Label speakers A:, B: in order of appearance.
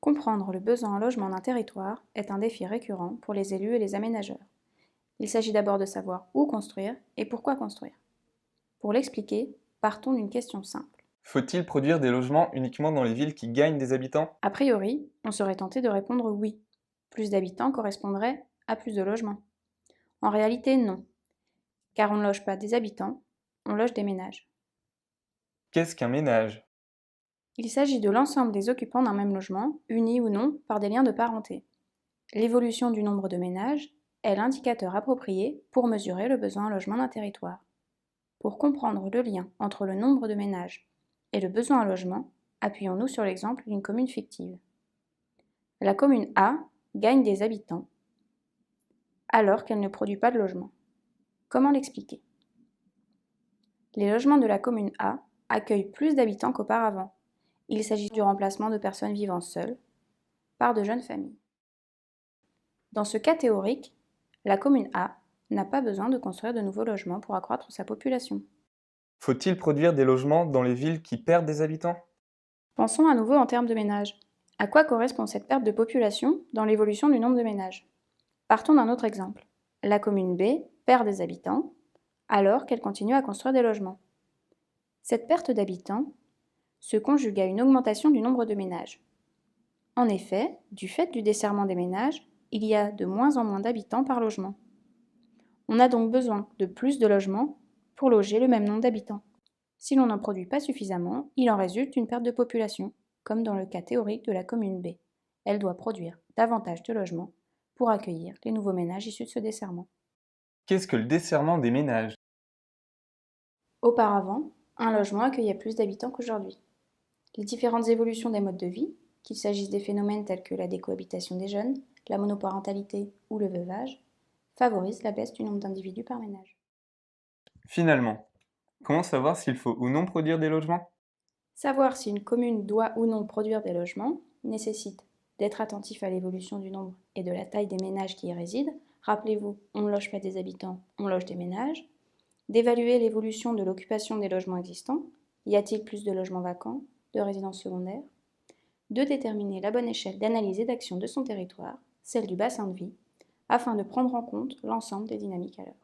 A: Comprendre le besoin en logement d'un territoire est un défi récurrent pour les élus et les aménageurs. Il s'agit d'abord de savoir où construire et pourquoi construire. Pour l'expliquer, partons d'une question simple.
B: Faut-il produire des logements uniquement dans les villes qui gagnent des habitants?
A: A priori, on serait tenté de répondre oui. Plus d'habitants correspondrait à plus de logements. En réalité, non, car on ne loge pas des habitants, on loge des ménages.
B: Qu'est-ce qu'un ménage?
A: Il s'agit de l'ensemble des occupants d'un même logement, unis ou non par des liens de parenté. L'évolution du nombre de ménages est l'indicateur approprié pour mesurer le besoin en logement d'un territoire. Pour comprendre le lien entre le nombre de ménages et le besoin en logement, appuyons-nous sur l'exemple d'une commune fictive. La commune A gagne des habitants alors qu'elle ne produit pas de logement. Comment l'expliquer? Les logements de la commune A accueillent plus d'habitants qu'auparavant. Il s'agit du remplacement de personnes vivant seules par de jeunes familles. Dans ce cas théorique, la commune A n'a pas besoin de construire de nouveaux logements pour accroître sa population.
B: Faut-il produire des logements dans les villes qui perdent des habitants?
A: Pensons à nouveau en termes de ménages. À quoi correspond cette perte de population dans l'évolution du nombre de ménages? Partons d'un autre exemple. La commune B perd des habitants alors qu'elle continue à construire des logements. Cette perte d'habitants se conjugue à une augmentation du nombre de ménages. En effet, du fait du desserrement des ménages, il y a de moins en moins d'habitants par logement. On a donc besoin de plus de logements pour loger le même nombre d'habitants. Si l'on n'en produit pas suffisamment, il en résulte une perte de population, comme dans le cas théorique de la commune B. Elle doit produire davantage de logements pour accueillir les nouveaux ménages issus de ce desserrement.
B: Qu'est-ce que le desserrement des ménages?
A: Auparavant, un logement accueillait plus d'habitants qu'aujourd'hui. Les différentes évolutions des modes de vie, qu'il s'agisse des phénomènes tels que la décohabitation des jeunes, la monoparentalité ou le veuvage, favorisent la baisse du nombre d'individus par ménage.
B: Finalement, comment savoir s'il faut ou non produire des logements?
A: Savoir si une commune doit ou non produire des logements nécessite d'être attentif à l'évolution du nombre et de la taille des ménages qui y résident. Rappelez-vous, on ne loge pas des habitants, on loge des ménages. D'évaluer l'évolution de l'occupation des logements existants. Y a-t-il plus de logements vacants, de résidences secondaires? De déterminer la bonne échelle d'analyse et d'action de son territoire, celle du bassin de vie, afin de prendre en compte l'ensemble des dynamiques à l'œuvre.